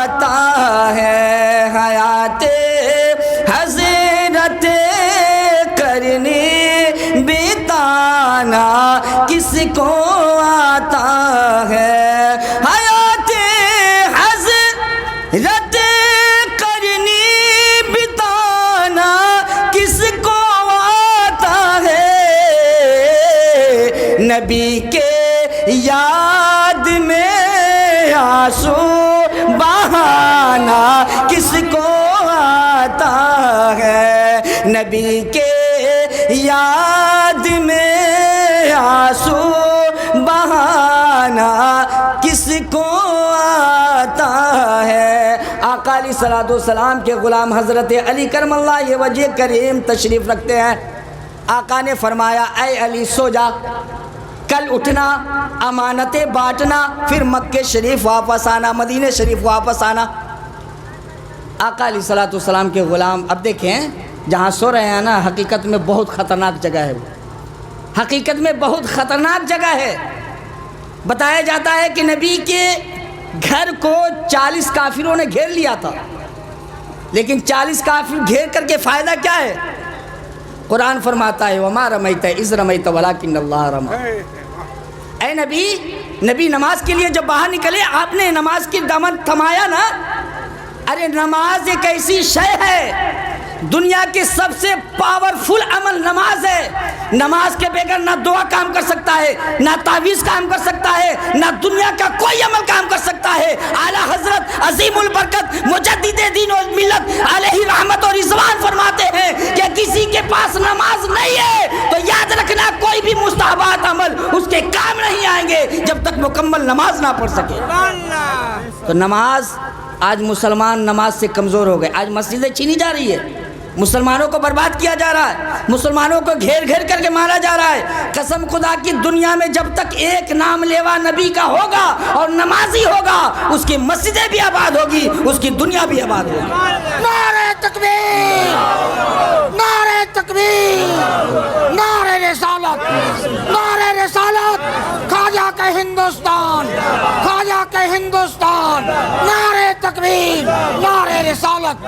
آتا ہے حیات حضرت کرنی بتانا کس کو آتا ہے حیات حضرت کرنی بتانا کس کو آتا ہے نبی کے یاد میں آنسو بہانا کس کو آتا ہے نبی کے یاد میں آنسو بہانا کس کو آتا ہے آقا علیہ الصلوۃ والسلام کے غلام حضرت علی کرم اللہ یہ وجہ کریم تشریف رکھتے ہیں آقا نے فرمایا اے علی سو جا کل اٹھنا امانتیں بانٹنا پھر مکہ شریف واپس آنا مدینہ شریف واپس آنا آقا علیہ الصلوۃ والسلام کے غلام اب دیکھیں جہاں سو رہے ہیں نا حقیقت میں بہت خطرناک جگہ ہے وہ حقیقت میں بہت خطرناک جگہ ہے بتایا جاتا ہے کہ نبی کے گھر کو 40 کافروں نے گھیر لیا تھا لیکن 40 کافر گھیر کر کے فائدہ کیا ہے قرآن فرماتا ہے وَمَا رَمَيْتَ إِذْ رَمَيْتَ وَلَكِنَّ اللَّهَ رَمَى اے نبی نماز کے لیے جب باہر نکلے آپ نے نماز کی دامن تھمایا نا ارے نماز ایک ایسی شے ہے دنیا کے سب سے پاورفل عمل نماز ہے نماز کے بغیر نہ دعا کام کر سکتا ہے نہ تعویذ کام کر سکتا ہے نہ دنیا کا کوئی عمل کام کر سکتا ہے اعلیٰ حضرت عظیم البرکت مجدد دین و ملت علیہ رحمت اور رضوان فرماتے ہیں کہ کسی کے پاس نماز نہیں ہے تو یاد رکھنا کوئی بھی مستحبات عمل اس کے کام نہیں آئیں گے جب تک مکمل نماز نہ پڑھ سکے تو نماز آج مسلمان نماز سے کمزور ہو گئے آج مسجدیں چھینی جا رہی ہے مسلمانوں کو برباد کیا جا رہا ہے مسلمانوں کو گھیر گھیر کر کے مارا جا رہا ہے قسم خدا کی دنیا میں جب تک ایک نام لیوا نبی کا ہوگا اور نمازی ہوگا اس کی مسجدیں بھی آباد ہوگی اس کی دنیا بھی آباد ہوگی نعرہ تکبیر نعرہ تکبیر نعرہ رسالت نعرہ رسالت خواجہ کے ہندوستان خواجہ کے ہندوستان نعرہ تکبیر نعرہ رسالت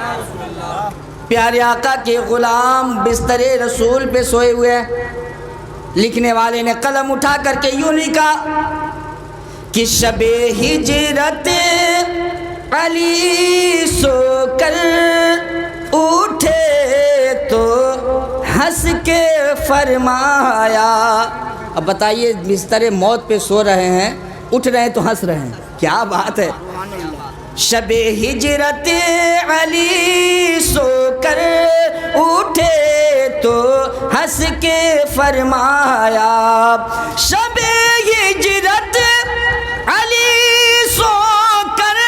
پیارے آقا کے غلام بستر رسول پہ سوئے ہوئے ہیں لکھنے والے نے قلم اٹھا کر کے یوں لکھا کہ شب ہجرت علی سو کر اٹھے تو ہنس کے فرمایا اب بتائیے بستر موت پہ سو رہے ہیں اٹھ رہے ہیں تو ہنس رہے ہیں کیا بات ہے شب ہجرت علی سو کر اٹھے تو ہنس کے فرمایا شب ہجرت علی سو کر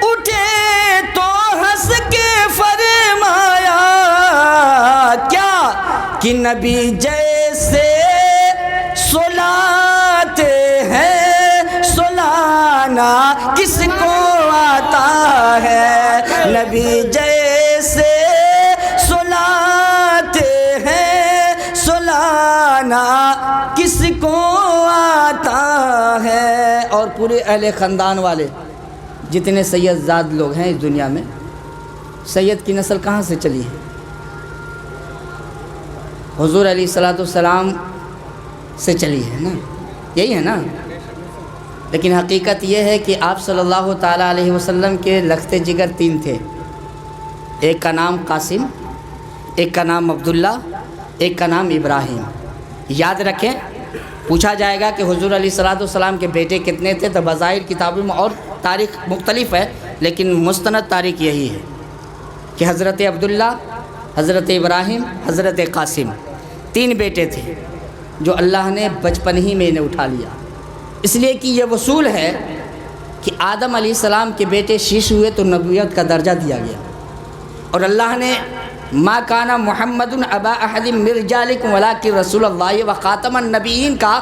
اٹھے تو ہنس کے فرمایا کیا کہ نبی جیسے سلاتے ہیں سلانا کس کو آتا ہے نبی جیسے سلاتے ہیں سلانا کس کو آتا ہے اور پورے اہل خاندان والے جتنے سید زاد لوگ ہیں اس دنیا میں سید کی نسل کہاں سے چلی ہے حضور علیہ الصلوۃ والسلام سے چلی ہے نا یہی ہے نا لیکن حقیقت یہ ہے کہ آپ صلی اللہ تعالیٰ علیہ وسلم کے لخت جگر 3 تھے ایک کا نام قاسم ایک کا نام عبداللہ ایک کا نام ابراہیم یاد رکھیں پوچھا جائے گا کہ حضور علیہ الصلوۃ والسلام کے بیٹے کتنے تھے تو بظاہر کتابوں میں اور تاریخ مختلف ہے لیکن مستند تاریخ یہی ہے کہ حضرت عبداللہ حضرت ابراہیم حضرت قاسم 3 بیٹے تھے جو اللہ نے بچپن ہی میں انہیں اٹھا لیا اس لیے کہ یہ وصول ہے کہ آدم علیہ السلام کے بیٹے شیش ہوئے تو نبوت کا درجہ دیا گیا اور اللہ نے ما کان محمد ابا احد من رجالکم ولکن رسول اللہ و خاتم النبیین کا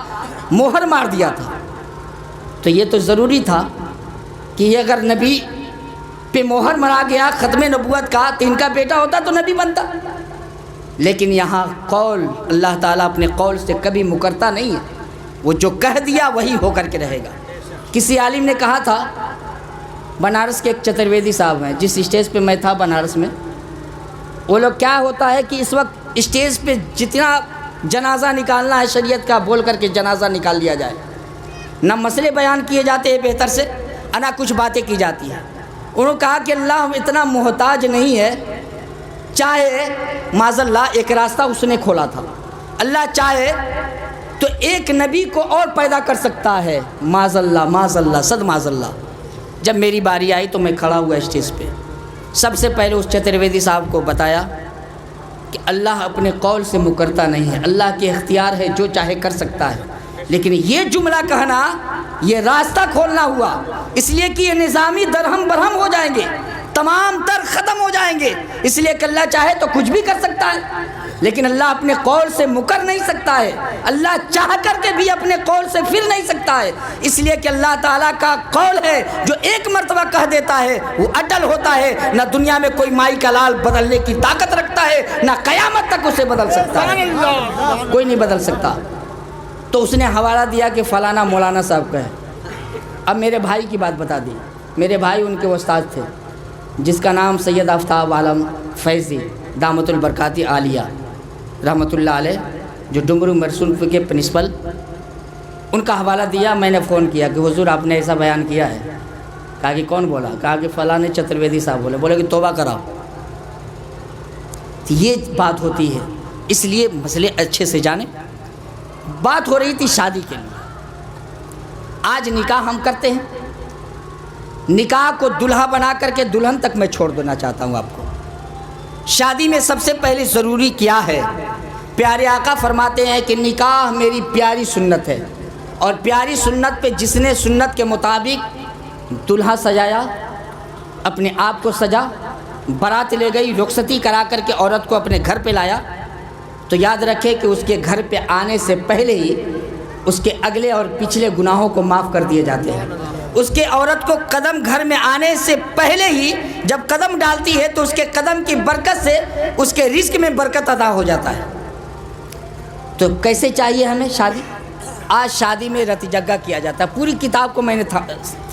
مہر مار دیا تھا تو یہ تو ضروری تھا کہ یہ اگر نبی پہ مہر مرا گیا ختم نبوت کا تو ان کا بیٹا ہوتا تو نبی بنتا لیکن یہاں قول اللہ تعالیٰ اپنے قول سے کبھی مکرتا نہیں ہے وہ جو کہہ دیا وہی ہو کر کے رہے گا کسی عالم نے کہا تھا بنارس کے ایک چترویدی صاحب ہیں، جس اسٹیج پہ میں تھا بنارس میں، وہ لوگ کیا ہوتا ہے کہ اس وقت اسٹیج پہ جتنا جنازہ نکالنا ہے شریعت کا بول کر کے جنازہ نکال لیا جائے، نہ مسئلے بیان کیے جاتے ہیں بہتر سے، نہ کچھ باتیں کی جاتی ہیں۔ انہوں نے کہا کہ اللہ اتنا محتاج نہیں ہے، چاہے معاذ اللہ ایک راستہ اس نے کھولا تھا، اللہ چاہے تو ایک نبی کو اور پیدا کر سکتا ہے، معاذ اللہ معاذ اللہ صد معاذ اللہ۔ جب میری باری آئی تو میں کھڑا ہوا اسٹیج پہ، سب سے پہلے اس چترویدی صاحب کو بتایا کہ اللہ اپنے قول سے مکرتا نہیں ہے، اللہ کے اختیار ہے، جو چاہے کر سکتا ہے، لیکن یہ جملہ کہنا یہ راستہ کھولنا ہوا، اس لیے کہ یہ نظامی درہم برہم ہو جائیں گے، تمام تر ختم ہو جائیں گے، اس لیے کہ اللہ چاہے تو کچھ بھی کر سکتا ہے، لیکن اللہ اپنے قول سے مکر نہیں سکتا ہے، اللہ چاہ کر کے بھی اپنے قول سے پھر نہیں سکتا ہے، اس لیے کہ اللہ تعالیٰ کا قول ہے جو ایک مرتبہ کہہ دیتا ہے وہ اٹل ہوتا ہے، نہ دنیا میں کوئی مائی کا لال بدلنے کی طاقت رکھتا ہے، نہ قیامت تک اسے بدل سکتا ہے، کوئی نہیں بدل سکتا۔ تو اس نے حوالہ دیا کہ فلانا مولانا صاحب کا ہے۔ اب میرے بھائی کی بات بتا دی، میرے بھائی ان کے استاد تھے جس کا نام سید آفتاب عالم فیضی دامت البرکات عالیہ رحمۃ اللہ علیہ، جو ڈمرو مرسول کے پرنسپل، ان کا حوالہ دیا۔ میں نے فون کیا کہ حضور آپ نے ایسا بیان کیا ہے، کہا کہ کون بولا؟ کہا کہ فلاں چترویدی صاحب بولے کہ توبہ کراؤ۔ یہ بات ہوتی ہے، اس لیے مسئلے اچھے سے جانیں۔ بات ہو رہی تھی شادی کے لیے، آج نکاح ہم کرتے ہیں، نکاح کو دلہا بنا کر کے دلہن تک میں چھوڑ دینا چاہتا ہوں آپ کو۔ شادی میں سب سے پہلے ضروری کیا ہے؟ پیارے آقا فرماتے ہیں کہ نکاح میری پیاری سنت ہے، اور پیاری سنت پہ جس نے سنت کے مطابق دلہا سجایا، اپنے آپ کو سجا، بارات لے گئی، رخصتی کرا کر کے عورت کو اپنے گھر پہ لایا، تو یاد رکھے کہ اس کے گھر پہ آنے سے پہلے ہی اس کے اگلے اور پچھلے گناہوں کو معاف کر دیے جاتے ہیں۔ اس کے عورت کو قدم گھر میں آنے سے پہلے ہی جب قدم ڈالتی ہے تو اس کے قدم کی برکت سے اس کے رزق میں برکت عطا ہو جاتا ہے۔ تو کیسے چاہیے ہمیں شادی؟ آج شادی میں رت جگہ کیا جاتا ہے۔ پوری کتاب کو میں نے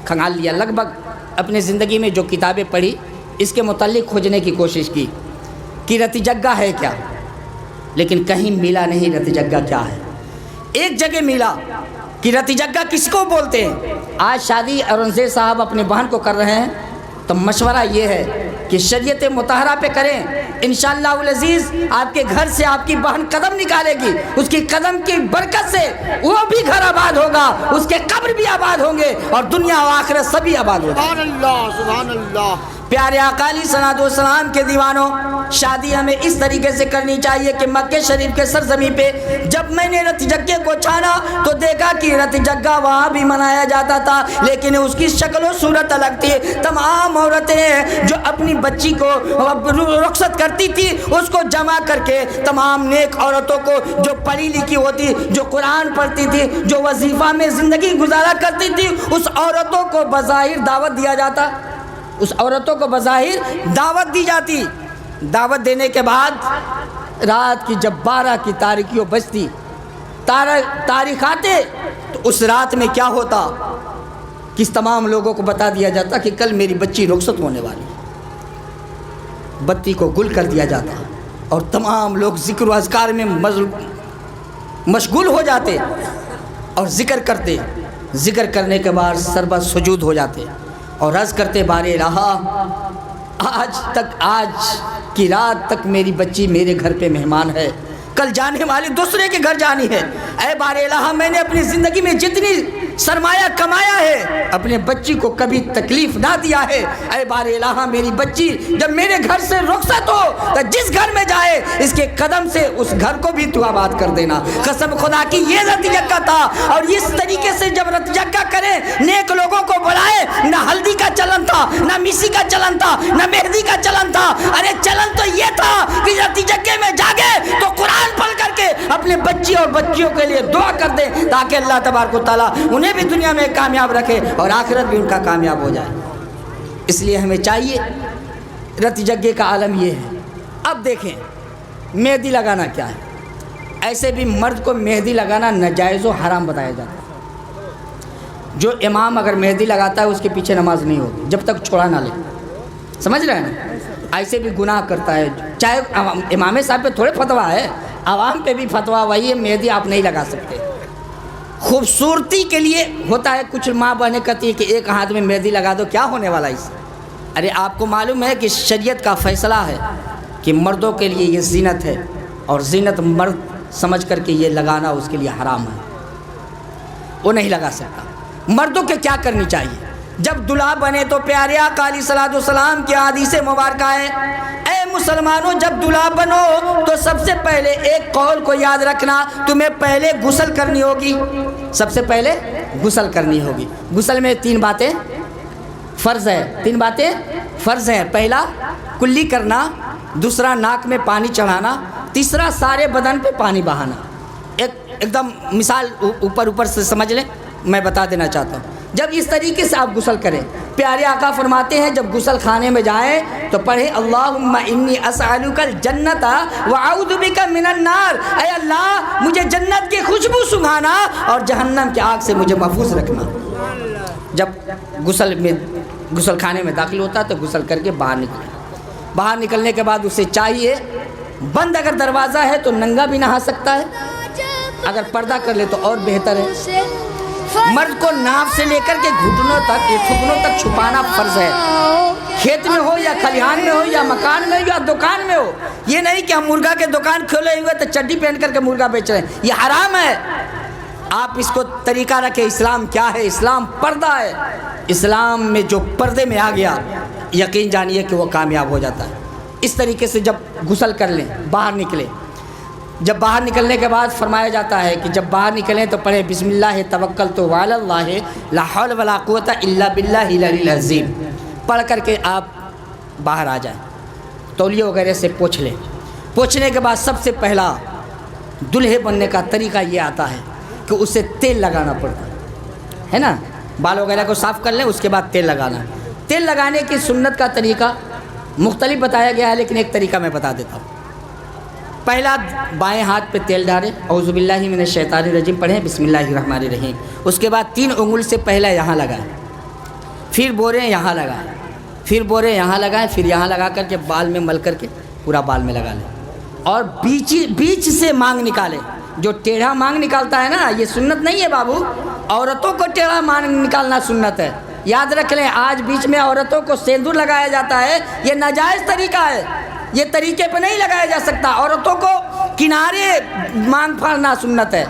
کھنگال لیا، لگ بھگ اپنے زندگی میں جو کتابیں پڑھی اس کے متعلق کھوجنے کی کوشش کی کہ رت جگہ ہے کیا، لیکن کہیں ملا نہیں رت جگہ کیا ہے۔ ایک جگہ ملا کہ رت جگہ کس کو بولتے ہیں۔ آج شادی اورنگزیب صاحب اپنی بہن کو کر رہے ہیں، تو مشورہ یہ ہے کہ شریعت مطہرہ پہ کریں، انشاءاللہ العزیز آپ کے گھر سے آپ کی بہن قدم نکالے گی، اس کی قدم کی برکت سے وہ بھی گھر آباد ہوگا، اس کے قبر بھی آباد ہوں گے، اور دنیا و آخرت سبھی آباد ہوگا۔ سبحان اللہ سبحان اللہ۔ پیارے آقا علیہ الصلوۃ والسلام کے دیوانوں، شادی ہمیں اس طریقے سے کرنی چاہیے کہ مکہ شریف کے سرزمین پہ جب میں نے رت جگہ کو چھانا تو دیکھا کہ رت جگہ وہاں بھی منایا جاتا تھا، لیکن اس کی شکل و صورت الگ تھی۔ تمام عورتیں جو اپنی بچی کو رخصت کرتی تھی اس کو جمع کر کے تمام نیک عورتوں کو جو پڑھی لکھی ہوتی، جو قرآن پڑھتی تھی، جو وظیفہ میں زندگی گزارا کرتی تھی، اس عورتوں کو بظاہر دعوت دیا جاتا، اس عورتوں کو بظاہر دعوت دی جاتی۔ دعوت دینے کے بعد رات کی جب 12 کی تاریکیوں بجتی، تاریخ آتے، تو اس رات میں کیا ہوتا کہ تمام لوگوں کو بتا دیا جاتا کہ کل میری بچی رخصت ہونے والی ہے۔ بتی کو گل کر دیا جاتا اور تمام لوگ ذکر و اذکار میں مشغول ہو جاتے اور ذکر کرتے، ذکر کرنے کے بعد سربا سجود ہو جاتے اور عرض کرتے بار الہ، آج کی رات تک میری بچی میرے گھر پہ مہمان ہے، کل جانے والی دوسرے کے گھر جانی ہے۔ اے بار الہ، میں نے اپنی زندگی میں جتنی سرمایہ کمایا ہے اپنے بچی کو کبھی تکلیف نہ دیا ہے۔ اے بار الہ، میری بچی جب میرے گھر سے رخصت ہو تو جس گھر میں جائے اس کے قدم سے اس گھر کو بھی تو آباد کر دینا۔ قسم خدا کی یہ رت جگہ تھا، اور اس طریقے سے جب رت جگہ کریں، نیک لوگوں کو بلائے، نہ ہلدی کا چلن تھا، نہ میسی کا چلن تھا، نہ مہندی کا چلن تھا، ارے چلن تو یہ تھا کہ رت جگہ میں جاگے تو قرآن پڑھ کر کے اپنے بچی اور بچیوں کے لیے دعا کر دیں تاکہ اللہ تبارک و تعالیٰ انہیں بھی دنیا میں کامیاب رکھے اور آخرت بھی ان کا کامیاب ہو جائے۔ اس لیے ہمیں چاہیے، رت جگہ کا عالم یہ ہے۔ اب دیکھیں مہندی لگانا کیا ہے۔ ایسے بھی مرد کو مہندی لگانا ناجائز و حرام بتایا جاتا ہے۔ جو امام اگر مہندی لگاتا ہے اس کے پیچھے نماز نہیں ہوگی جب تک چھوڑا نہ لے. سمجھ رہے ہیں نا؟ ایسے بھی گناہ کرتا ہے. چاہے امام صاحب پہ تھوڑے فتویٰ ہے، عوام پہ بھی فتویٰ وہی ہے، مہندی آپ نہیں لگا سکتے. خوبصورتی کے لیے ہوتا ہے، کچھ ماں بہنیں کہتی ہے کہ ایک ہاتھ میں مہندی لگا دو، کیا ہونے والا اس سے؟ ارے آپ کو معلوم ہے کہ شریعت کا فیصلہ ہے کہ مردوں کے لیے یہ زینت ہے، اور زینت مرد سمجھ کر کے یہ لگانا اس کے لیے حرام ہے، وہ نہیں لگا سکتا. مردوں کے کیا کرنی چاہیے؟ جب دلہا بنے تو پیارے آقا علیہ الصلوۃ والسلام کی حدیث مبارکہ ہے، اے مسلمانوں جب دلہا بنو تو سب سے پہلے ایک قول کو یاد رکھنا، تمہیں پہلے غسل کرنی ہوگی. سب سے پہلے غسل کرنی ہوگی. غسل میں 3 باتیں فرض ہے، 3 باتیں فرض ہیں. پہلا کلی کرنا، دوسرا ناک میں پانی چڑھانا، تیسرا سارے بدن پہ پانی بہانا. ایک دم مثال اوپر سے سمجھ لیں، میں بتا دینا چاہتا ہوں. جب اس طریقے سے آپ غسل کریں، پیارے آقا فرماتے ہیں جب غسل خانے میں جائیں تو پڑھیں اللہم انی اسألک الجنت واعوذ بک من النار. اے اللہ مجھے جنت کی خوشبو سنگھانا اور جہنم کی آگ سے مجھے محفوظ رکھنا. جب غسل خانے میں داخل ہوتا ہے تو غسل کر کے باہر نکلے. باہر نکلنے کے بعد اسے چاہیے، بند اگر دروازہ ہے تو ننگا بھی نہا سکتا ہے، اگر پردہ کر لے تو اور بہتر ہے. مرد کو ناف سے لے کر کے گھٹنوں تک چھپانا فرض ہے. کھیت میں ہو یا کھلیہان میں ہو یا مکان میں ہو یا دکان میں ہو. یہ نہیں کہ ہم مرغا کے دکان کھولے ہوئے تو چڈی پہن کر کے مرغا بیچ رہے ہیں، یہ حرام ہے. آپ اس کو طریقہ رکھیں. اسلام کیا ہے؟ اسلام پردہ ہے. اسلام میں جو پردے میں آ گیا یقین جانیے کہ وہ کامیاب ہو جاتا ہے. اس طریقے سے جب غسل کر لیں باہر نکلیں. جب باہر نکلنے کے بعد فرمایا جاتا ہے کہ جب باہر نکلیں تو پڑھیں بسم اللہ توکلت علی اللہ لا حول ولا قوت الا باللہ العلی العظیم. پڑھ کر کے آپ باہر آ جائیں. تولیے وغیرہ سے پوچھ لیں. پوچھنے کے بعد سب سے پہلا دلہے بننے کا طریقہ یہ آتا ہے کہ اسے تیل لگانا پڑتا ہے نا. بال وغیرہ کو صاف کر لیں، اس کے بعد تیل لگانا. تیل لگانے کی سنت کا طریقہ مختلف بتایا گیا ہے، لیکن ایک طریقہ میں بتا دیتا ہوں. پہلا بائیں ہاتھ پہ تیل ڈالیں، اعوذ باللہ من الشیطان الرجیم پڑھیں، بسم اللہ الرحمن الرحیم. اس کے بعد 3 انگل سے پہلا یہاں لگائیں، پھر بورے یہاں لگائیں، پھر بورے یہاں لگائیں، پھر یہاں لگا کر کے بال میں مل کر کے پورا بال میں لگا لیں. اور بیچ سے مانگ نکالیں. جو ٹیڑھا مانگ نکالتا ہے نا یہ سنت نہیں ہے بابو. عورتوں کو ٹیڑھا مانگ نکالنا سنت ہے. یاد رکھ لیں آج بیچ میں عورتوں کو سیندور لگایا جاتا ہے، یہ ناجائز طریقہ ہے. یہ طریقے پہ نہیں لگایا جا سکتا. عورتوں کو کنارے مانگ پھاڑنا سنت ہے،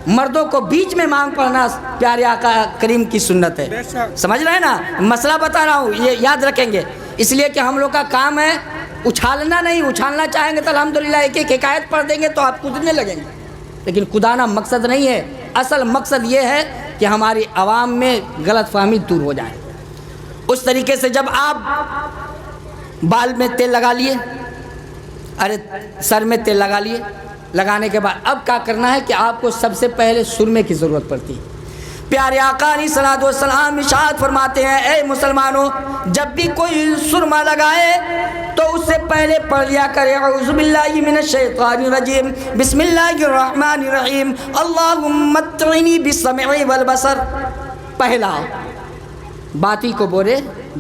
مردوں کو بیچ میں مانگ پھاڑنا پیارے آقا کریم کی سنت ہے. سمجھ رہے ہیں نا؟ مسئلہ بتا رہا ہوں، یہ یاد رکھیں گے. اس لیے کہ ہم لوگ کا کام ہے اچھالنا نہیں. اچھالنا چاہیں گے تو الحمدللہ ایک حکایت پڑھ دیں گے تو آپ کودنے لگیں گے، لیکن کودانا مقصد نہیں ہے. اصل مقصد یہ ہے کہ ہماری عوام میں غلط فہمی دور ہو جائے. اس طریقے سے جب آپ بال میں تیل لگا لیے، ارے سر میں تیل لگا لیے، لگانے کے بعد اب کیا کرنا ہے کہ آپ کو سب سے پہلے سرمے کی ضرورت پڑتی ہے. پیارے آقا علیہ الصلوۃ والسلام ارشاد فرماتے ہیں اے مسلمانوں جب بھی کوئی سرما لگائے تو اس سے پہلے پڑھ لیا کرے اعوذ باللہ من الشیطان الرجیم بسم اللہ الرحمن الرحیم اللہم متعنی بالسمع والبصر. پہلا باتی کو بورے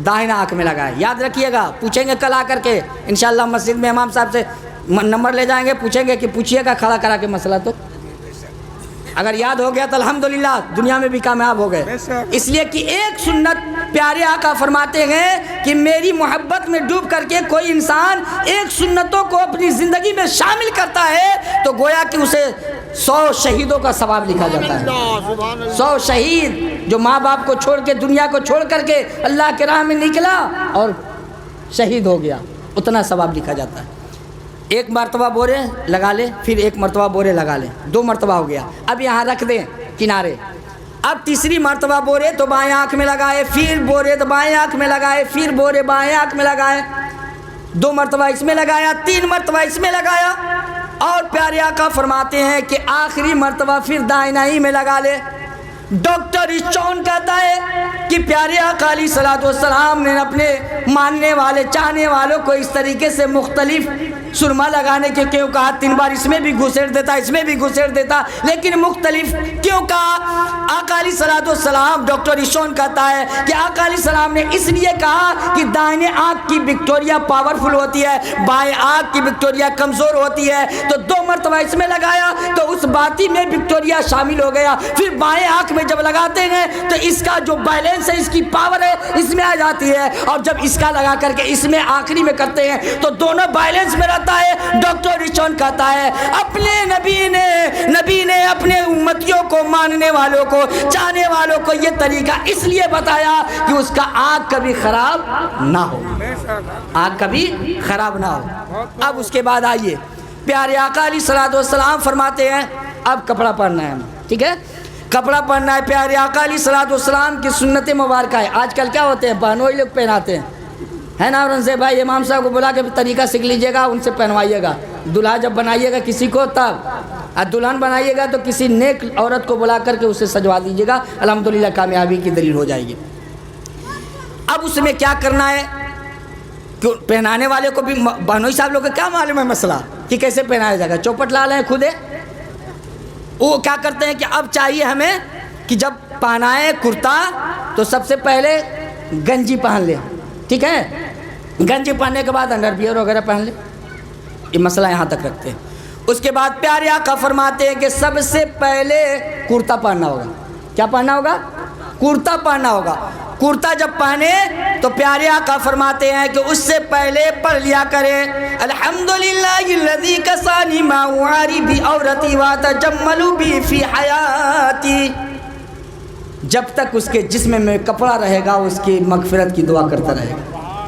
داہنا آنکھ میں لگائے. یاد رکھیے گا، پوچھیں گے کل آ کر کے انشاءاللہ مسجد میں امام صاحب سے نمبر لے جائیں گے، پوچھیں گے کہ پوچھیے گا کھڑا کرا کے مسئلہ. تو اگر یاد ہو گیا تو الحمدللہ دنیا میں بھی کامیاب ہو گئے. اس لیے کہ ایک سنت پیارے آقا فرماتے ہیں کہ میری محبت میں ڈوب کر کے کوئی انسان ایک سنتوں کو اپنی زندگی میں شامل کرتا ہے تو گویا کہ اسے 100 شہیدوں کا ثواب لکھا جاتا ہے. 100 شہید جو ماں باپ کو چھوڑ کے دنیا کو چھوڑ کر کے اللہ کے راہ میں نکلا اور شہید ہو گیا، اتنا ثواب لکھا جاتا ہے. ایک مرتبہ بورے لگا لیں، پھر ایک مرتبہ بورے لگا لیں، 2 مرتبہ ہو گیا. اب یہاں رکھ دیں کنارے. اب تیسری مرتبہ بورے تو بائیں آنکھ میں لگائے، پھر بورے تو بائیں آنکھ میں لگائے، پھر بورے بائیں آنکھ میں لگائے. 2 مرتبہ اس میں لگایا، 3 مرتبہ اس میں لگایا. اور پیارے آقا فرماتے ہیں کہ آخری مرتبہ پھر دائیں ہی میں لگا لے. ڈاکٹر اسٹون کہتا ہے کہ پیارے آقا علیہ الصلوۃ والسلام نے اپنے ماننے والے چاہنے والوں کو اس طریقے سے مختلف سرما لگانے کے کیوں کہا؟ 3 بار اس میں بھی گھسیٹ دیتا، اس میں بھی گھسیٹ دیتا، لیکن مختلف کیوں کہا؟ آقا علیہ الصلوۃ والسلام، ڈاکٹر ایشون کہتا ہے کہ آقا علیہ السلام نے اس لیے کہا کہ دائیں آنکھ کی وکٹوریا پاورفل ہوتی ہے، بائیں آنکھ کی وکٹوریا کمزور ہوتی ہے، تو 2 مرتبہ اس میں لگایا تو اس باتی میں وکٹوریا شامل ہو گیا، پھر بائیں آنکھ میں جب لگاتے ہیں تو اس کا جو بیلنس ہے، اس کی پاور ہے، اس میں آ جاتی ہے، اور جب اس کا لگا کر کے اس میں آخری میں کرتے ہیں تو دونوں بیلنس میں رہتا ہے۔ ڈاکٹر ریچون کہتا ہے اپنے نبی نے اپنے امتیوں کو، ماننے والوں کو، چاہنے والوں کو یہ طریقہ اس لیے بتایا کہ اس کا آنکھ کبھی خراب نہ ہو، آنکھ کبھی خراب نہ ہو۔ اب اس کے بعد آئیے، پیارے آقا علیہ الصلوۃ والسلام فرماتے ہیں اب کپڑا پہننا ہے ہمیں، ٹھیک ہے، کپڑا پہننا ہے۔ پیارے آقا علیہ الصلوۃ والسلام کی سنت مبارکہ ہے۔ آج کل کیا ہوتے ہیں، بہنوئی لوگ پہناتے ہیں، ہے نا، اور ان سے بھائی امام صاحب کو بلا کے طریقہ سیکھ لیجیے گا، ان سے پہنوائیے گا۔ دلہا جب بنائیے گا کسی کو تب، اور دلہن بنائیے گا تو کسی نیک عورت کو بلا کر کے اسے سجوا دیجیے گا، الحمدللہ کامیابی کی دلیل ہو جائے گی۔ اب اس میں کیا کرنا ہے، پہنانے والے کو بھی بہنوئی صاحب لوگ کو کیا معلوم ہے مسئلہ کہ کیسے پہنایا جائے گا، چوپٹ لال ہیں خود ہے، وہ کیا کرتے ہیں کہ اب چاہیے ہمیں کہ جب پہنائے کرتا تو سب سے پہلے گنجی پہن لے، ٹھیک ہے، گنجی پہننے کے بعد انڈر ویئر وغیرہ پہن لے، یہ مسئلہ یہاں تک رکھتے ہیں۔ اس کے بعد پیارے آقا فرماتے ہیں کہ سب سے پہلے کرتا پہننا ہوگا۔ کیا پہننا ہوگا؟ کرتا پہننا ہوگا۔ کرتا جب پہنے تو پیارے آقا فرماتے ہیں کہ اس سے پہلے پڑھ لیا کریں الحمدللہ الذی کسانی ما واری بی عورتی واتجمل بی فی حیاتی، جب تک اس کے جسم میں کپڑا رہے گا اس کی مغفرت کی دعا کرتا رہے گا۔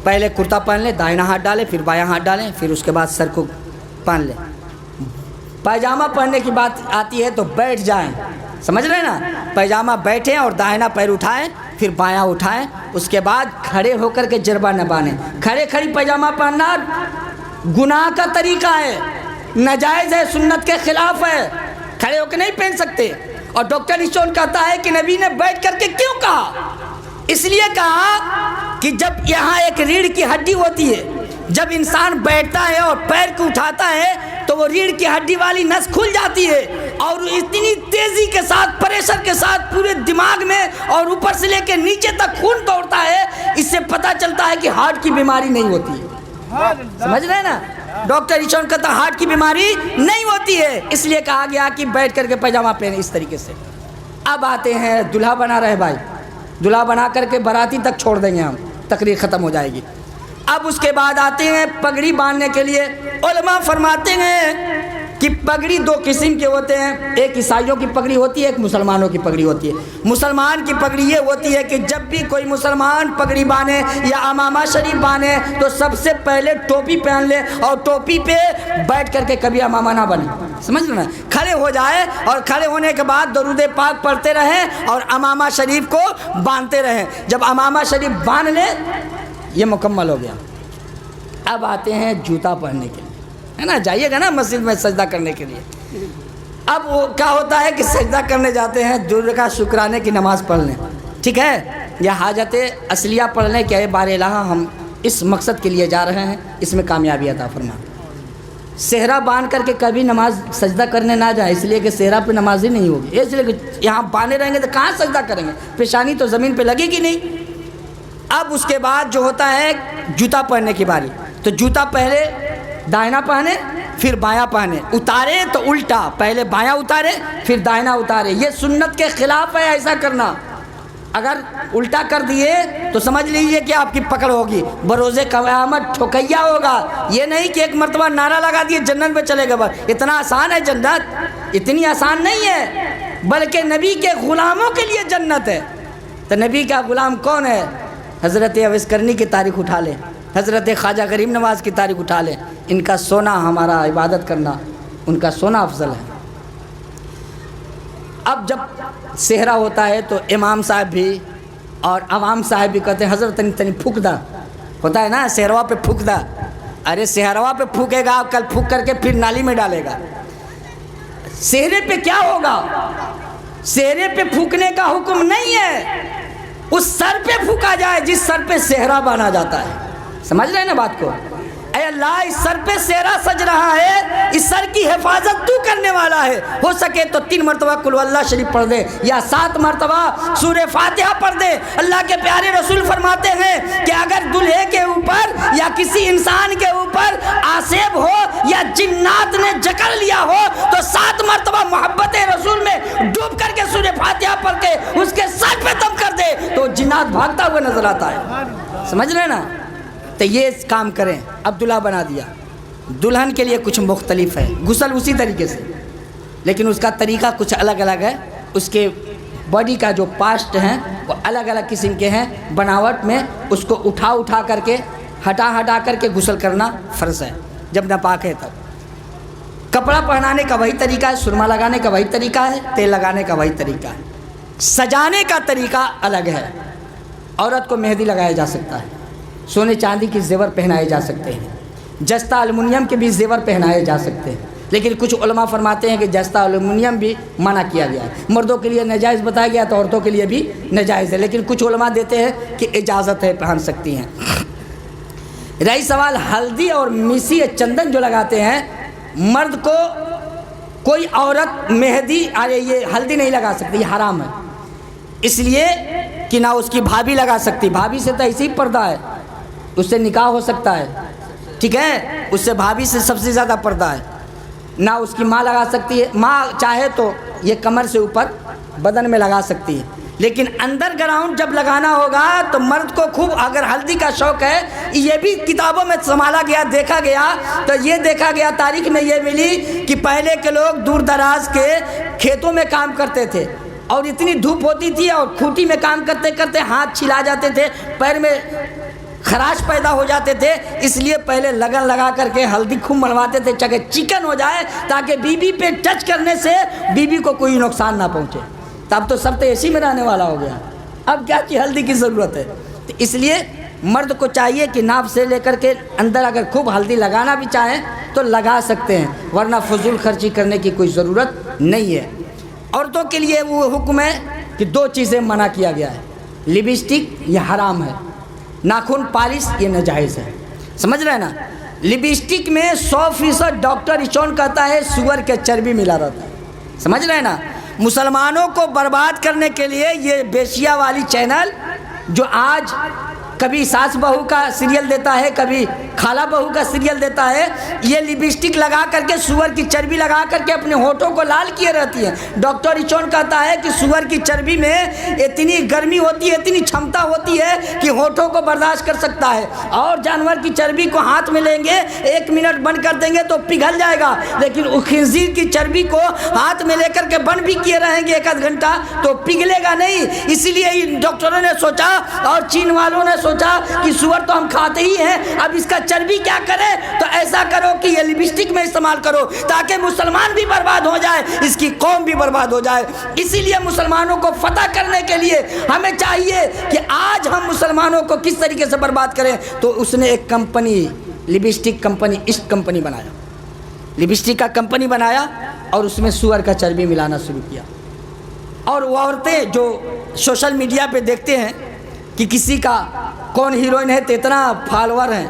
پہلے کرتا پہن لے، دائنا ہاتھ ڈالے، پھر بایاں ہاتھ ڈالیں، پھر اس کے بعد سر کو پہن لے۔ پائجامہ پہننے کی بات آتی ہے تو بیٹھ جائیں، سمجھ رہے ہیں نا، پائجامہ بیٹھیں اور دائنا پیر اٹھائیں، پھر بایاں اٹھائیں، اس کے بعد کھڑے ہو کر کے جربہ نہ باندھیں۔ کھڑے کھڑی پائجامہ پہننا گناہ کا طریقہ ہے، ناجائز ہے، سنت کے خلاف ہے، کھڑے ہو کے نہیں پہن سکتے۔ اور ڈاکٹر ایشون کہتا ہے کہ نبی نے بیٹھ کر کے کیوں کہا؟ اس لیے کہا کہ جب یہاں ایک ریڑھ کی ہڈی ہوتی ہے، جب انسان بیٹھتا ہے اور پیر کو اٹھاتا ہے تو وہ ریڑھ کی ہڈی والی نس کھل جاتی ہے، اور اتنی تیزی کے ساتھ، پریشر کے ساتھ پورے دماغ میں اور اوپر سے لے کے نیچے تک خون دوڑتا ہے، اس سے پتہ چلتا ہے کہ ہارٹ کی بیماری نہیں ہوتی ہے۔ سمجھ رہے ہیں نا، ڈاکٹر ایشون کہتا ہے ہارٹ کی بیماری نہیں ہوتی ہے، اس لیے کہا گیا کہ بیٹھ کر کے پائجامہ پہنے اس طریقے سے۔ اب آتے ہیں دلہا بنا رہے بھائی، دلہا بنا کر کے باراتی تک چھوڑ دیں گے ہم، تقریر ختم ہو جائے گی۔ اب اس کے بعد آتے ہیں پگڑی باندھنے کے لیے۔ علماء فرماتے ہیں کہ پگڑی 2 قسم کے ہوتے ہیں، ایک عیسائیوں کی پگڑی ہوتی ہے، ایک مسلمانوں کی پگڑی ہوتی ہے۔ مسلمان کی پگڑی یہ ہوتی ہے کہ جب بھی کوئی مسلمان پگڑی باندھے یا امامہ شریف باندھے تو سب سے پہلے ٹوپی پہن لے، اور ٹوپی پہ بیٹھ کر کے کبھی امامہ نہ بنے، سمجھ رہے نا، کھڑے ہو جائے اور کھڑے ہونے کے بعد درود پاک پڑھتے رہیں اور امامہ شریف کو باندھتے رہیں۔ جب امامہ شریف باندھ لے یہ مکمل ہو گیا۔ اب آتے ہیں جوتا پہننے کے لیے، ہے نا، جائیے گا نا مسجد میں سجدہ کرنے کے لیے۔ اب وہ کیا ہوتا ہے کہ سجدہ کرنے جاتے ہیں، 2 رکعت شکرانے کی نماز پڑھ لیں، ٹھیک ہے، یا حاجت اصلیہ پڑھ لیں کہ اے بار الہ ہم اس مقصد کے لیے جا رہے ہیں، اس میں کامیابی عطا فرما۔ صحرا باندھ کر کے کبھی نماز سجدہ کرنے نہ جائیں، اس لیے کہ صحرا پہ نماز ہی نہیں ہوگی، اس لیے کہ یہاں باندھے رہیں گے تو کہاں سجدہ کریں گے، پیشانی تو زمین پہ لگے گی نہیں۔ اب اس کے بعد جو ہوتا ہے جوتا پہننے کی باری، تو جوتا پہلے دائنا پہنے پھر بایاں پہنے، اتارے تو الٹا، پہلے بایاں اتارے پھر دائنا اتارے، یہ سنت کے خلاف ہے ایسا کرنا۔ اگر الٹا کر دیے تو سمجھ لیجئے کہ آپ کی پکڑ ہوگی، بروز قیامت ٹھوکیا ہوگا۔ یہ نہیں کہ ایک مرتبہ نعرہ لگا دیے جنت میں چلے گا، بس اتنا آسان ہے جنت، اتنی آسان نہیں ہے، بلکہ نبی کے غلاموں کے لیے جنت ہے۔ تو نبی کا غلام کون ہے؟ حضرت اویس کرنی کی تاریخ اٹھا لیں، حضرت خواجہ غریب نواز کی تاریخ اٹھا لیں، ان کا سونا ہمارا عبادت کرنا، ان کا سونا افضل ہے۔ اب جب صحرا ہوتا ہے تو امام صاحب بھی اور عوام صاحب بھی کہتے ہیں حضرت تنی پھونک دا، ہوتا ہے نا صحروا پہ پھونک دا، ارے صحروا پہ پھونکے گا کل پھونک کر کے پھر نالی میں ڈالے گا، صحرے پہ کیا ہوگا؟ صحرے پہ پھونکنے کا حکم نہیں ہے، اس سر پہ پھونکا جائے جس سر پہ صحرا باندھا جاتا ہے، سمجھ رہے ہیں نا بات کو؟ اے اللہ اس سر پہ سیرا سج رہا ہے، اس سر کی حفاظت تو کرنے والا ہے، ہو سکے تو 3 مرتبہ قل اللہ شریف پڑھ دے یا 7 مرتبہ سورہ فاتحہ پڑھ دے۔ اللہ کے پیارے رسول فرماتے ہیں کہ اگر دلہے کے اوپر یا کسی انسان کے اوپر آسیب ہو یا جنات نے جکڑ لیا ہو تو 7 مرتبہ محبت رسول میں ڈوب کر کے سورہ فاتحہ پڑھ کے اس کے سر پہ دم کر دے تو جنات بھاگتا ہوا نظر آتا ہے۔ سمجھ رہے نا؟ تو یہ کام کریں۔ اب دلہا بنا دیا، دلہن کے لیے کچھ مختلف ہے، غسل اسی طریقے سے لیکن اس کا طریقہ کچھ الگ الگ ہے، اس کے باڈی کا جو پاسٹ ہیں وہ الگ الگ قسم کے ہیں، بناوٹ میں اس کو اٹھا کر کے ہٹا کر کے غسل کرنا فرض ہے جب ناپاک ہے تب۔ کپڑا پہنانے کا وہی طریقہ ہے، سرما لگانے کا وہی طریقہ ہے، تیل لگانے کا وہی طریقہ ہے، سجانے کا طریقہ الگ ہے۔ عورت کو مہندی لگایا جا سکتا ہے، سونے چاندی کے زیور پہنائے جا سکتے ہیں، جستہ الومنیم کے بھی زیور پہنائے جا سکتے ہیں، لیکن کچھ علماء فرماتے ہیں کہ جستہ الومنیم بھی منع کیا گیا ہے، مردوں کے لیے ناجائز بتایا گیا تو عورتوں کے لیے بھی ناجائز ہے، لیکن کچھ علماء دیتے ہیں کہ اجازت ہے، پہن سکتی ہیں۔ رہی سوال ہلدی اور میسی یا چندن جو لگاتے ہیں، مرد کو کوئی عورت مہندی یہ ہلدی نہیں لگا سکتی، یہ حرام ہے، اس لیے کہ نہ اس کی بھابھی لگا سکتی، بھابھی سے تو ایسی پردہ ہے، اس سے نکاح ہو سکتا ہے، ٹھیک ہے، اس سے بھابھی سے سب سے زیادہ پردہ ہے، نہ اس کی ماں لگا سکتی ہے، ماں چاہے تو یہ کمر سے اوپر بدن میں لگا سکتی ہے، لیکن انڈر گراؤنڈ جب لگانا ہوگا تو مرد کو خوب اگر ہلدی کا شوق ہے، یہ بھی کتابوں میں سنبھالا گیا، دیکھا گیا تو یہ دیکھا گیا، تاریخ میں یہ ملی کہ پہلے کے لوگ دور دراز کے کھیتوں میں کام کرتے تھے اور اتنی دھوپ ہوتی تھی اور کھوٹی میں کام کرتے کرتے ہاتھ چھلا جاتے تھے، پیر میں خراش پیدا ہو جاتے تھے، اس لیے پہلے لگن لگا کر کے ہلدی خوب منواتے تھے تاکہ چکن ہو جائے، تاکہ بیوی پہ ٹچ کرنے سے بیوی کو کوئی نقصان نہ پہنچے۔ تب تو سب تو اے سی میں رہنے والا ہو گیا، اب کیا کی ہلدی کی ضرورت ہے؟ تو اس لیے مرد کو چاہیے کہ ناپ سے لے کر کے اندر اگر خوب ہلدی لگانا بھی چاہیں تو لگا سکتے ہیں، ورنہ فضول خرچی کرنے کی کوئی ضرورت نہیں ہے۔ عورتوں کے لیے وہ حکم ہے کہ 2 چیزیں منع کیا گیا ہے، لپسٹک یہ حرام ہے، ناخن پالش یہ ناجائز ہے، سمجھ رہے ہیں نا؟ لپسٹک میں 100% ڈاکٹر ایچون کہتا ہے سور کے چربی ملا رہتا ہے، سمجھ رہے ہیں نا؟ مسلمانوں کو برباد کرنے کے لیے یہ بیشیا والی چینل جو آج کبھی ساس بہو کا سیریل دیتا ہے، کبھی خالہ بہو کا سیریل دیتا ہے، یہ لپسٹک لگا کر کے سور کی چربی لگا کر کے اپنے ہونٹوں کو لال کیے رہتی ہے۔ ڈاکٹر ایچون کہتا ہے کہ سور کی چربی میں اتنی گرمی ہوتی ہے، اتنی چھمتا ہوتی ہے کہ ہونٹوں کو برداشت کر سکتا ہے، اور جانور کی چربی کو ہاتھ میں لیں گے 1 منٹ بند کر دیں گے تو پگھل جائے گا، لیکن خنزیر کی چربی کو ہاتھ میں لے کر کے بند بھی کیے رہیں گے 1 گھنٹہ تو پگھلے گا نہیں۔ اسی لیے ڈاکٹروں نے سوچا اور چین والوں نے سوچا کہ سور تو ہم کھاتے ہی ہیں، اب اس کا چربی کیا کرے، تو ایسا کرو کہ یہ لپسٹک میں استعمال کرو تاکہ مسلمان بھی برباد ہو جائے، اس کی قوم بھی برباد ہو جائے۔ اسی لیے مسلمانوں کو فتح کرنے کے لیے ہمیں چاہیے کہ آج ہم مسلمانوں کو کس طریقے سے برباد کریں، تو اس نے ایک کمپنی، لپسٹک کمپنی، عشق کمپنی بنایا، لپسٹک کا کمپنی بنایا اور اس میں سور کا چربی ملانا شروع کیا، اور وہ عورتیں جو سوشل میڈیا پہ دیکھتے ہیں کہ کسی کا کون ہیروئن ہے تو اتنا فالوور ہیں،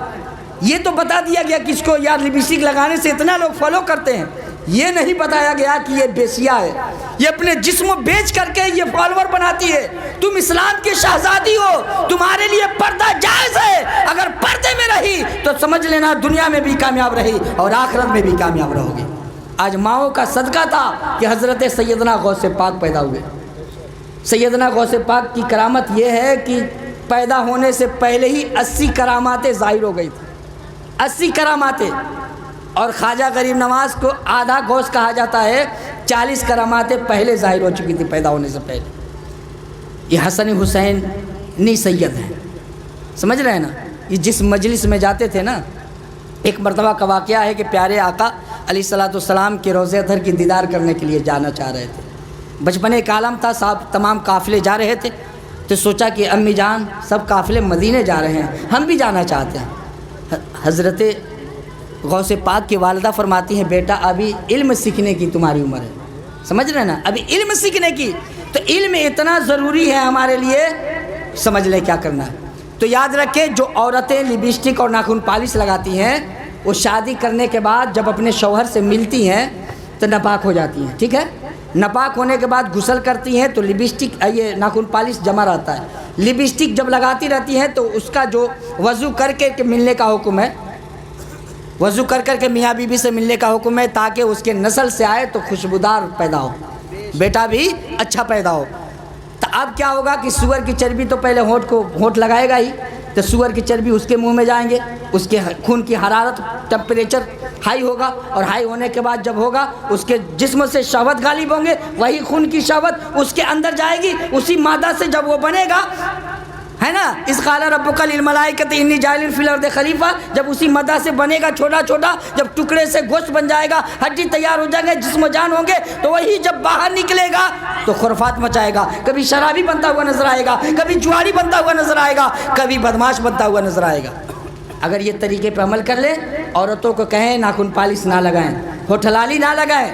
یہ تو بتا دیا گیا کس کو یار لپسٹک لگانے سے اتنا لوگ فالو کرتے ہیں، یہ نہیں بتایا گیا کہ یہ بیسیا ہے، یہ اپنے جسم بیچ کر کے یہ فالوور بناتی ہے۔ تم اسلام کی شہزادی ہو، تمہارے لیے پردہ جائز ہے، اگر پردے میں رہی تو سمجھ لینا دنیا میں بھی کامیاب رہی اور آخرت میں بھی کامیاب رہو گی۔ آج ماؤں کا صدقہ تھا کہ حضرت سیدنا غوث پاک پیدا ہوئے۔ سیدنا غوث پاک کی کرامت یہ ہے کہ پیدا ہونے سے پہلے ہی 80 کراماتیں ظاہر ہو گئی تھی، 80 کراماتیں، اور خواجہ غریب نواز کو آدھا غوث کہا جاتا ہے، 40 کراماتیں پہلے ظاہر ہو چکی تھی پیدا ہونے سے پہلے۔ یہ حسن حسین سید ہیں، سمجھ رہے ہیں نا؟ یہ جس مجلس میں جاتے تھے نا، ایک مرتبہ کا واقعہ ہے کہ پیارے آقا علیہ الصلوۃ والسلام کے روضہ اطہر کی دیدار کرنے کے لیے جانا چاہ رہے تھے۔ بچپن ایک عالم تھا، صاحب تمام قافلے جا رہے تھے، تو سوچا کہ امی جان سب قافلے مدینے جا رہے ہیں، ہم بھی جانا چاہتے ہیں۔ حضرت غوث پاک کی والدہ فرماتی ہیں بیٹا ابھی علم سیکھنے کی تمہاری عمر ہے، سمجھ رہے نا، ابھی علم سیکھنے کی، تو علم اتنا ضروری ہے ہمارے لیے، سمجھ لیں کیا کرنا ہے۔ تو یاد رکھیں جو عورتیں لپسٹک اور ناخن پالش لگاتی ہیں وہ شادی کرنے کے بعد جب اپنے شوہر سے ملتی ہیں تو ناپاک ہو جاتی ہیں، ٹھیک ہے؟ ناپاک ہونے کے بعد غسل کرتی ہیں تو لپسٹک یہ ناخن پالش جمع رہتا ہے، لپسٹک جب لگاتی رہتی ہیں تو اس کا جو وضو کر کے ملنے کا حکم ہے، وضو کر کے میاں بیوی سے ملنے کا حکم ہے تاکہ اس کے نسل سے آئے تو خوشبودار پیدا ہو، بیٹا بھی اچھا پیدا ہو۔ تو اب کیا ہوگا کہ سور کی چربی تو پہلے ہونٹ لگائے گا ہی، تو سور کی چربی اس کے منہ میں جائیں گے، اس کے خون کی حرارت ٹمپریچر ہائی ہوگا، اور ہائی ہونے کے بعد جب ہوگا اس کے جسم سے شہوت غالب ہوں گے، وہی خون کی شہوت اس کے اندر جائے گی، اسی مادہ سے جب وہ بنے گا، ہے نا، اس قال ربک للملائکۃ انی جاعل فی الارض خلیفہ، جب اسی مادہ سے بنے گا چھوٹا چھوٹا، جب ٹکڑے سے گوشت بن جائے گا، ہڈی تیار ہو جائے گا، جسم و جان ہوں گے، تو وہی جب باہر نکلے گا تو خرافات مچائے گا، کبھی شرابی بنتا ہوا نظر آئے گا، کبھی جواری بنتا ہوا نظر آئے گا، کبھی بدماش بنتا ہوا نظر آئے گا۔ اگر یہ طریقے پہ عمل کر لیں، عورتوں کو کہیں ناخن پالش نہ لگائیں، ہونٹ لالی نہ لگائیں،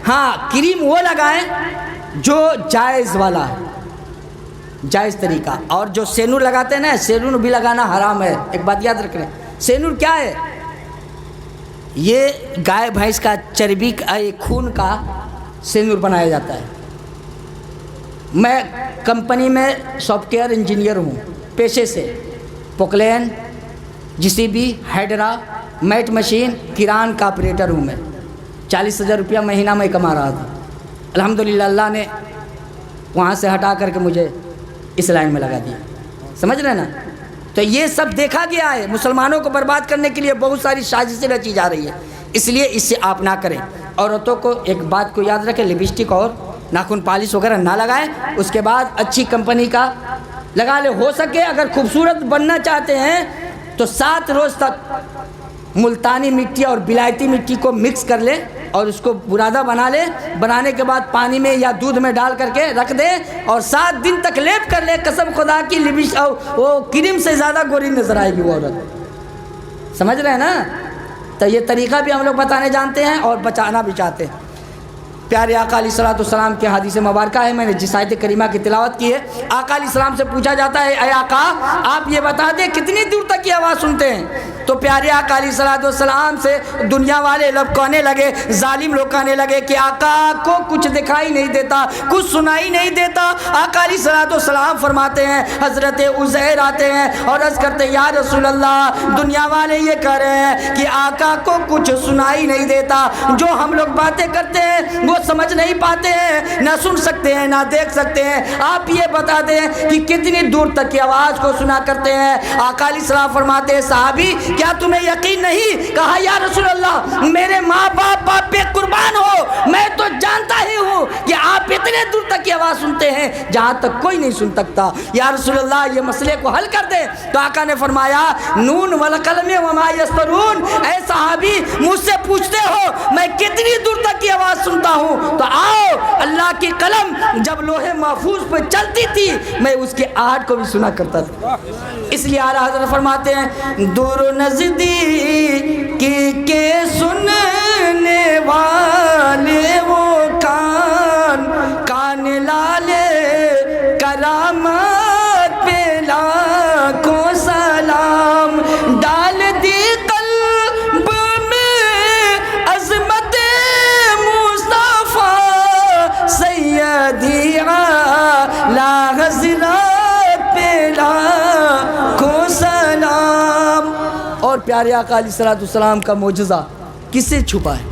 ہاں کریم وہ لگائیں جو جائز والا ہے، جائز طریقہ۔ اور جو سینور لگاتے ہیں نا، سینور بھی لگانا حرام ہے، ایک بات یاد رکھ لیں۔ سینور کیا ہے؟ یہ گائے بھینس کا چربی کا خون کا سینور بنایا جاتا ہے۔ میں کمپنی میں سافٹ ویئر انجینئر ہوں پیشے سے، پوکلین، JCB، ہیڈرا، میٹ مشین، کران کا آپریٹر ہوں میں۔ 40,000 روپیہ مہینہ میں کما رہا تھا، الحمدللہ اللہ نے وہاں سے ہٹا کر کے مجھے اس لائن میں لگا دیا، سمجھ رہے نا؟ تو یہ سب دیکھا گیا ہے، مسلمانوں کو برباد کرنے کے لیے بہت ساری سازشیں رچی جا رہی ہے، اس لیے اس سے آپ نہ کریں۔ عورتوں کو ایک بات کو یاد رکھیں، لپسٹک اور ناخن پالش وغیرہ نہ لگائیں، اس کے بعد اچھی کمپنی کا لگا لے، ہو سکے اگر خوبصورت بننا چاہتے ہیں تو 7 روز تک ملتانی مٹی اور بلائتی مٹی کو مکس کر لے اور اس کو برادہ بنا لے، بنانے کے بعد پانی میں یا دودھ میں ڈال کر کے رکھ دے اور 7 دن تک لیپ کر لے، قسم خدا کی وہ کریم سے زیادہ گوری نظر آئے گی وہ عورت، سمجھ رہے ہیں نا؟ تو یہ طریقہ بھی ہم لوگ بتانے جانتے ہیں اور بچانا بھی چاہتے ہیں۔ پیارے آقا علیہ الصلوۃ والسلام کے حدیث مبارکہ ہے، میں نے جس آیت کریمہ کی تلاوت کی ہے، آقا علیہ السلام سے پوچھا جاتا ہے، اے آقا آپ یہ بتا دیں کتنی دور تک یہ آواز سنتے ہیں؟ تو پیارے آقا علیہ الصلوۃ والسلام سے دنیا والے لوگ کہنے لگے، ظالم لوگ کہنے لگے کہ آقا کو کچھ دکھائی نہیں دیتا، کچھ سنائی نہیں دیتا۔ آقا علیہ الصلوۃ والسلام فرماتے ہیں، حضرت عزیر آتے ہیں اور عرض کرتے ہیں، یا رسول اللہ دنیا والے یہ کہہ رہے ہیں کہ آقا کو کچھ سنائی نہیں دیتا، جو ہم لوگ باتیں کرتے ہیں وہ سمجھ نہیں پاتے ہیں، نہ سن سکتے ہیں نہ دیکھ سکتے ہیں، آپ یہ بتا دیں کہ کتنی دور تک کی آواز کو سنا کرتے ہیں؟ آقا علیہ السلام فرماتے ہیں، صحابی کیا تمہیں یقین نہیں؟ کہا یا رسول اللہ میرے ماں باپ آپ پہ قربان ہو، میں تو جانتا ہی ہوں کہ آپ اتنے دور تک کی آواز سنتے ہیں جہاں تک کوئی نہیں سن سکتا، یا رسول اللہ یہ مسئلے کو حل کر دے۔ تو آقا نے فرمایا، نون والقلم وما یسطرون، اے صحابی مجھ سے پوچھتے ہو میں کتنی دور تک کی آواز سنتا ہوں؟ تو آؤ، اللہ کی قلم جب لوہے محفوظ پہ چلتی تھی میں اس کے آہٹ کو بھی سنا کرتا تھا۔ اس لیے اعلیٰ حضرت فرماتے ہیں، دور و نزدیک کے سننے والے وہ کان لالے کرامات پہ لاکھوں سلام، ڈال دی قلب میں عظمت سیدی اعلیٰ حضرت پہ لاکھوں سلام۔ اور پیارے آقا علیہ الصلوۃ والسلام کا معجزہ کس سے چھپا ہے؟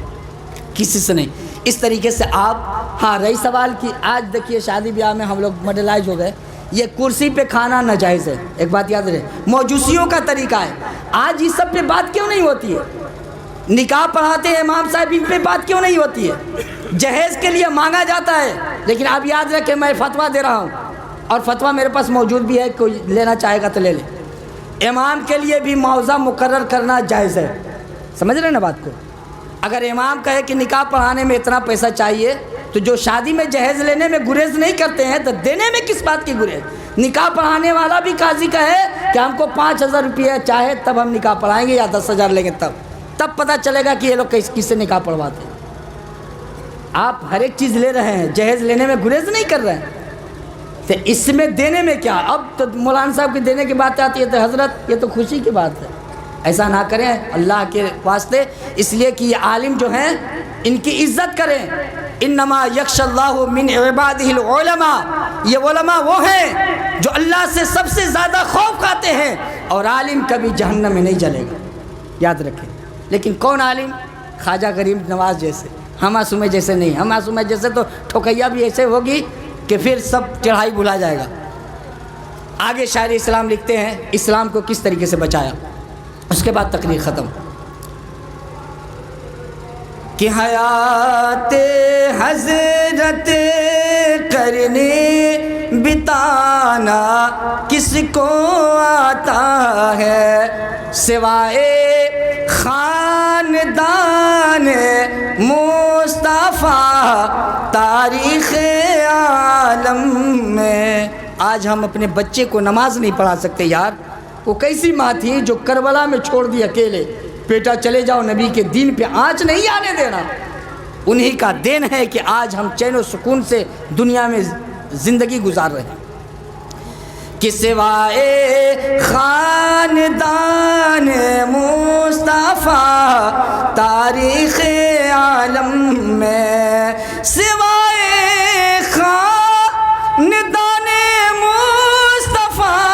کسی سے نہیں۔ اس طریقے سے آپ، ہاں رہی سوال کی، آج دیکھیے شادی بیاہ میں ہم لوگ ماڈرنائز ہو گئے، یہ کرسی پہ کھانا ناجائز ہے، ایک بات یاد رہے، موجوسیوں کا طریقہ ہے۔ آج اس سب پہ بات کیوں نہیں ہوتی ہے؟ نکاح پڑھاتے ہیں امام صاحب، ان پہ بات کیوں نہیں ہوتی ہے؟ جہیز کے لیے مانگا جاتا ہے، لیکن آپ یاد رکھیں میں فتویٰ دے رہا ہوں اور فتویٰ میرے پاس موجود بھی ہے، کوئی لینا چاہے گا تو لے لے۔ امام کے لیے بھی معاوضہ مقرر کرنا جائز ہے، سمجھ رہے ہیں نا بات کو؟ اگر امام کہے کہ نکاح پڑھانے میں اتنا پیسہ چاہیے تو جو شادی میں جہیز لینے میں گریز نہیں کرتے ہیں تو دینے میں کس بات کی گریز؟ نکاح پڑھانے والا بھی قاضی کہے کہ ہم کو 5,000 روپیہ چاہے تب ہم نکاح پڑھائیں گے یا 10,000 لیں گے، تب پتہ چلے گا کہ یہ لوگ کس سے نکاح پڑھواتے ہیں۔ آپ ہر ایک چیز لے رہے ہیں، جہیز لینے میں گریز نہیں کر رہے ہیں، تو اس میں دینے میں کیا؟ اب تو مولانا صاحب کی دینے کی بات آتی ہے تو حضرت یہ تو خوشی کی بات ہے، ایسا نہ کریں اللہ کے واسطے، اس لیے کہ یہ عالم جو ہیں ان کی عزت کریں۔ انما یخشی اللہ من عبادہ العلماء، یہ علماء وہ ہیں جو اللہ سے سب سے زیادہ خوف کھاتے ہیں، اور عالم کبھی جہنم میں نہیں جلے گا، یاد رکھیں۔ لیکن کون عالم؟ خواجہ غریب نواز جیسے، ہم معصوم جیسے نہیں، ہم معصوم جیسے تو ٹھوکیا بھی ایسے ہوگی کہ پھر سب چڑھائی بھلا جائے گا۔ آگے شاعر اسلام لکھتے ہیں اسلام کو کس طریقے سے بچایا، اس کے بعد تقریر ختم۔ کہ حیات حضرت کرنے بتانا کس کو آتا ہے، سوائے خاندان مصطفیٰ تاریخ عالم میں۔ آج ہم اپنے بچے کو نماز نہیں پڑھا سکتے یار، وہ کیسی ماں تھی جو کربلا میں چھوڑ دی اکیلے، بیٹا چلے جاؤ، نبی کے دین پہ آنچ نہیں آنے دینا۔ انہی کا دین ہے کہ آج ہم چین و سکون سے دنیا میں زندگی گزار رہے ہیں۔ کہ سوائے خاندان مصطفیٰ تاریخ عالم میں، سوائے خاندان مصطفیٰ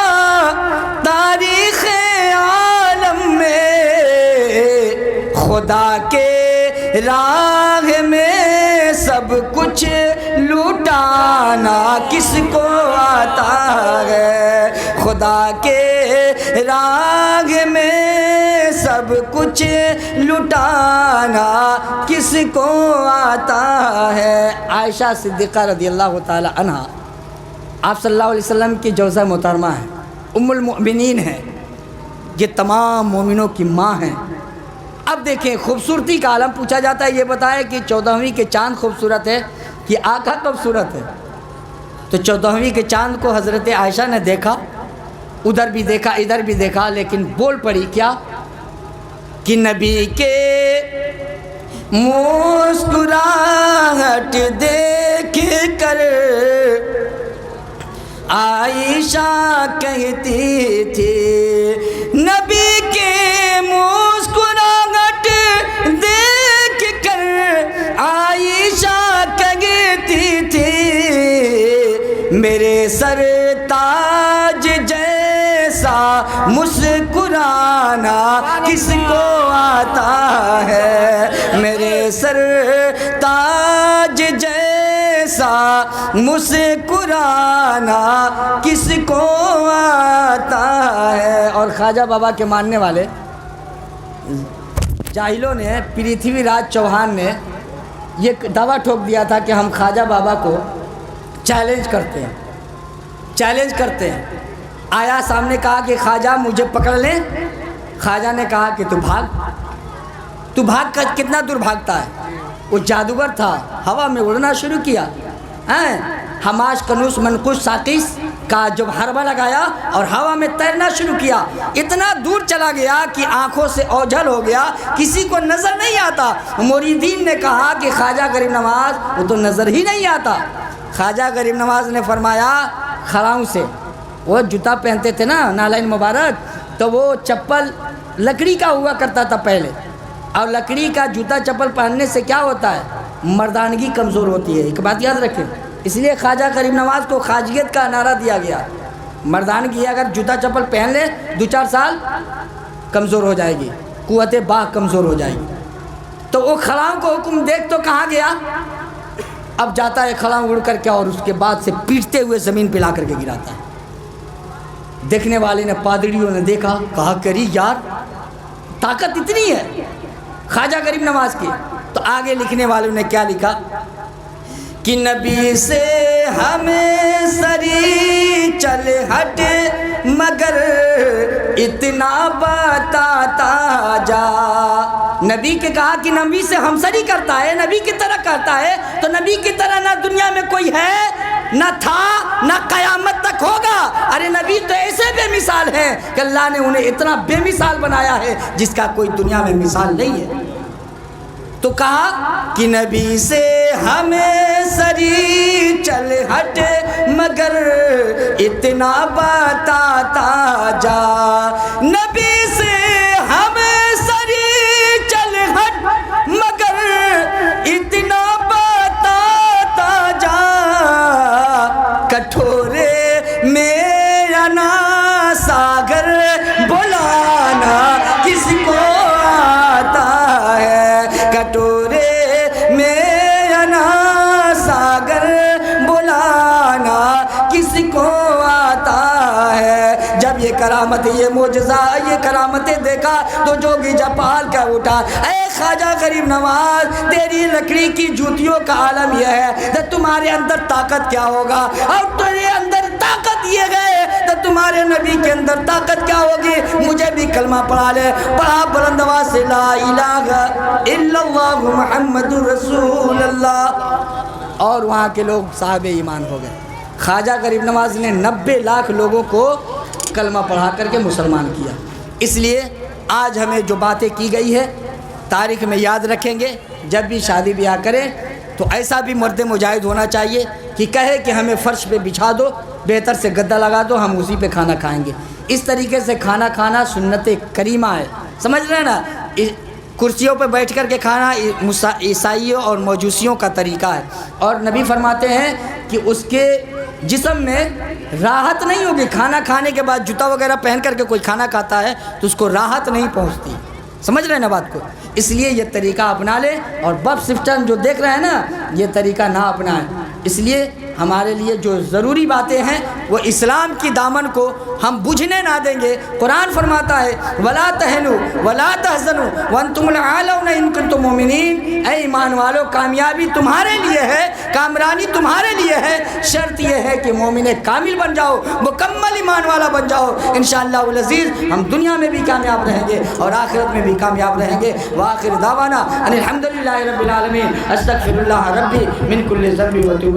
تاریخ عالم میں، خدا کے راہ میں سب کچھ لوٹانا کس کو آتا ہے، خدا کے راہ میں سب کچھ لوٹانا کس کو آتا ہے۔ عائشہ صدیقہ رضی اللہ تعالی عنہا آپ صلی اللہ علیہ وسلم کی جوزہ محترمہ ہیں، ام المؤمنین ہیں، یہ تمام مومنوں کی ماں ہیں۔ اب دیکھیں خوبصورتی کا عالم پوچھا جاتا ہے، یہ بتائے کہ 14ویں کے چاند خوبصورت ہے کہ آقا خوبصورت ہے؟ تو 14ویں کے چاند کو حضرت عائشہ نے دیکھا، ادھر بھی دیکھا ادھر بھی دیکھا، لیکن بول پڑی کیا کہ نبی کے مسکراہٹ دیکھ کر عائشہ کہتی تھی، نبی کے مسکراہٹ دیکھ کر عائشہ کہتی تھی، میرے سر تاج جیسا مسکرانا کس کو آتا ہے، میرے سر تاج جیسا مسکرانا کس کو آتا ہے۔ اور خواجہ بابا کے ماننے والے جاہلوں نے، پرتھوی راج چوہان نے یہ دعویٰ ٹھوک دیا تھا کہ ہم خواجہ بابا کو چیلنج کرتے ہیں۔ آیا سامنے کہا کہ خواجہ مجھے پکڑ لیں، خواجہ نے کہا کہ تو بھاگ کر کتنا دور بھاگتا ہے؟ وہ جادوگر تھا، ہوا میں اڑنا شروع کیا، حماش کنوس منقوش ساقیس کا جب حربہ لگایا اور ہوا میں تیرنا شروع کیا، اتنا دور چلا گیا کہ آنکھوں سے اوجھل ہو گیا، کسی کو نظر نہیں آتا۔ مریدین نے کہا کہ خواجہ غریب نواز وہ تو نظر ہی نہیں آتا۔ خواجہ غریب نواز نے فرمایا خراؤں سے، وہ جوتا پہنتے تھے نا نالین مبارک، تو وہ چپل لکڑی کا ہوا کرتا تھا پہلے، اور لکڑی کا جوتا چپل پہننے سے کیا ہوتا ہے؟ مردانگی کمزور ہوتی ہے، ایک بات یاد رکھیں۔ اس لیے خواجہ غریب نواز کو خواجگیت کا نعرہ دیا گیا، مردانگی اگر جوتا چپل پہن لے 2-4 سال کمزور ہو جائے گی، قوت باہ کمزور ہو جائے گی۔ تو وہ خلاؤں کو حکم دیکھ تو کہاں گیا، اب جاتا ہے خلاؤں اڑ کر کے اور اس کے بعد سے پیٹتے ہوئے زمین پہ لا کر کے گراتا ہے۔ دیکھنے والے نے، پادریوں نے دیکھا، کہا کری یار طاقت اتنی ہے خواجہ غریب نواز کی۔ تو آگے لکھنے والوں نے کیا لکھا کہ نبی سے ہمیں سری چل ہٹ مگر اتنا بتاتا جا۔ نبی کے کہا کہ نبی سے ہم سری کرتا ہے، نبی کی طرح کرتا ہے، تو نبی کی طرح نہ دنیا میں کوئی ہے، نہ تھا، نہ قیامت تک ہوگا۔ ارے نبی تو ایسے بے مثال ہیں کہ اللہ نے انہیں اتنا بے مثال بنایا ہے جس کا کوئی دنیا میں مثال نہیں ہے۔ تو کہا کہ نبی سے ہمیں سری چل ہٹ مگر اتنا بتاتا جا، نبی سے ہمیں سری چل ہٹ مگر اتنا بتاتا جا، کٹھورے میرا نا ساگر بلانا کس کو آتا ہے، کٹورے میرا نا ساگر بلانا کس کو آتا ہے۔ جب یہ کرامت، یہ معجزہ، یہ کرامتیں دیکھا تو جوگی جپال کا اٹھا، اے خواجہ غریب نواز، تیری لکڑی کی جوتیوں کا عالم یہ ہے تو تمہارے اندر طاقت کیا ہوگا، اور تیرے اندر طاقت یہ گئے تو تمہارے نبی کے اندر طاقت کیا ہوگی۔ مجھے بھی کلمہ پڑھا لے، پڑھا بلند آواز سے لا الہ الا اللہ محمد رسول اللہ، اور وہاں کے لوگ صاحب ایمان ہو گئے۔ خواجہ غریب نواز نے 90 لاکھ لوگوں کو کلمہ پڑھا کر کے مسلمان کیا۔ اس لیے آج ہمیں جو باتیں کی گئی ہے تاریخ میں یاد رکھیں گے، جب بھی شادی بیاہ کریں تو ایسا بھی مرد مجاہد ہونا چاہیے کہ کہے کہ ہمیں فرش پہ بچھا دو، بہتر سے گدا لگا دو، ہم اسی پہ کھانا کھائیں گے۔ اس طریقے سے کھانا کھانا سنت کریمہ ہے، سمجھ رہے ہیں نا۔ کرسیوں پہ بیٹھ کر کے کھانا عیسائیوں اور موجوسیوں کا طریقہ ہے، اور نبی فرماتے ہیں کہ اس کے جسم میں راحت نہیں ہوگی۔ کھانا کھانے کے بعد جوتا وغیرہ پہن کر کے کوئی کھانا کھاتا ہے تو اس کو راحت نہیں پہنچتی، سمجھ رہے ہیں نا بات کو۔ اس لیے یہ طریقہ اپنا لے، اور بب سفٹن جو دیکھ رہے ہیں نا یہ طریقہ نہ اپنائیں۔ اس لیے ہمارے لیے جو ضروری باتیں ہیں وہ اسلام کی دامن کو ہم بجھنے نہ دیں گے۔ قرآن فرماتا ہے وَلَا تَهِنُوا وَلَا تَحْزَنُوا وَأَنْتُمُ الْأَعْلَوْنَ إِن كُنتُم مُؤْمِنِينَ۔ اے ایمان والو، کامیابی تمہارے لیے ہے، کامرانی تمہارے لیے ہے، شرط یہ ہے کہ مومن کامل بن جاؤ، مکمل ایمان والا بن جاؤ۔ انشاءاللہ العزیز ہم دنیا میں بھی کامیاب رہیں گے اور آخرت میں بھی کامیاب رہیں گے۔ وآخر دعوانا ان الحمدللہ رب العالمین، استغفر اللہ ربی من کل ذنب وتوب